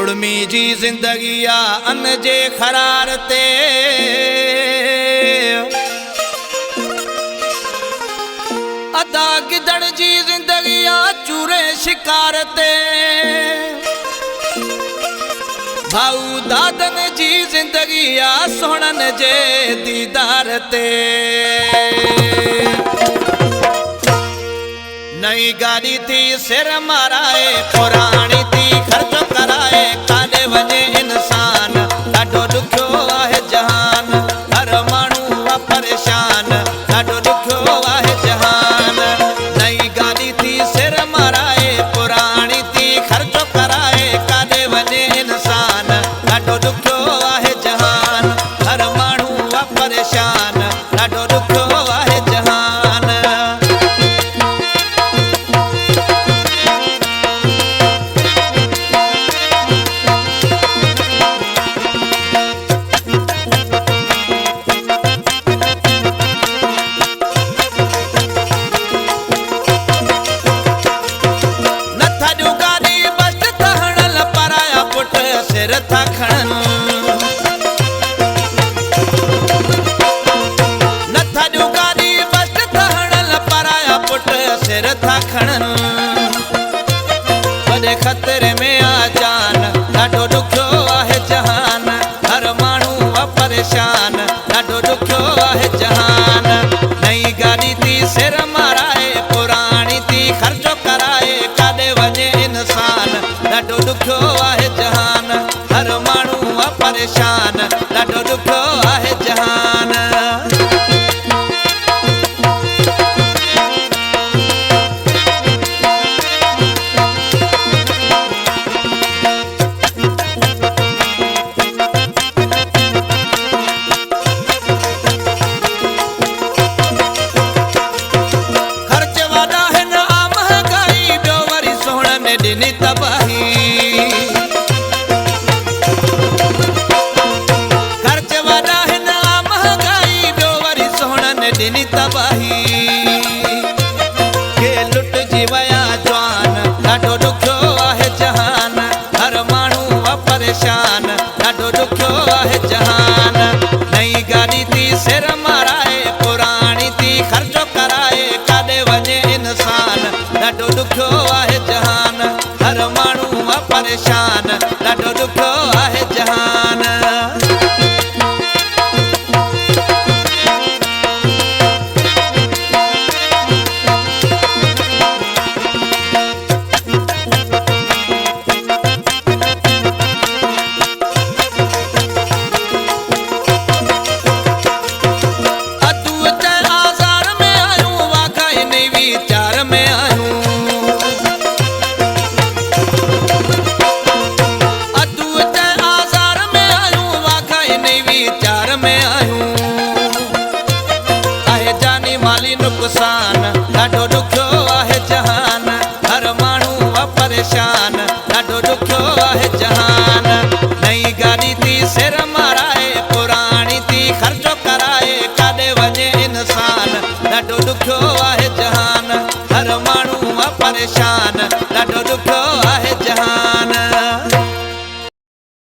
उड़मी जी जिंदगी आ अन जे खरार ते अदा गिदड़ जी जिंदगी आ चूरे शिकार ते भाऊ दादन जी जिंदगी आ सोहणन जे दीदार ते नई गाड़ी थी सिर माराए पुरानी थी खर्चो कराए काॾे वञे इंसान ॾाढो ॾुखियो आहे जहान हर माण्हू आहे परेशान ॾाढो ॾुखियो आहे जहान नई गाड़ी थी सिर माराए पुरानी थी खर्चो कराए काॾे वञे इंसान ॾाढो ॾुखियो आहे जहान हर माण्हू आहे परेशान ॾाढो ॾुखियो आहे जहान था खणन नथा ॾियो गाॾी बस था हणल पराया पुट सिर था खणन वॾे ख़तरे में आ जान ॾाढो ॾुखियो आहे जहान हर माण्हू आहे परेशान ॾाढो ॾुखियो आहे जहान नई गाॾी थी सिर माराए पुरानी थी ख़र्चो कराए काॾे वञे इंसान ॾाढो ॾुखियो आहे जहान हर माण्हू आहे परेशान ॾाढो ॾुखियो आहे जहान ख़र्च वाॾा हिन आ महांगाई ॿियो वरी सोहणन ॾिनी तबाही ॾिनी तबाही के लुटिजी विया जवान ॾाढो ॾुखियो आहे जहान हर माण्हू आहे परेशान ॾाढो ॾुखियो आहे जहान नई गाॾी थी सिर माराए पुरानी थी ख़र्चो कराए काॾे वञे इंसान ॾाढो ॾुखियो आहे जहान हर माण्हू आहे परेशान ॾाढो ॾुखियो आहे जहान नुक़सान ॾाढो ॾुखियो आहे जहान हर माण्हू आहे परेशान ॾाढो ॾुखियो आहे जहान नई गाॾी थी सिर माराए पुरानी थी ख़र्चो कराए काॾे वञे इंसान ॾाढो ॾुखियो आहे जहान हर माण्हू आहे परेशान ॾाढो ॾुखियो आहे जहान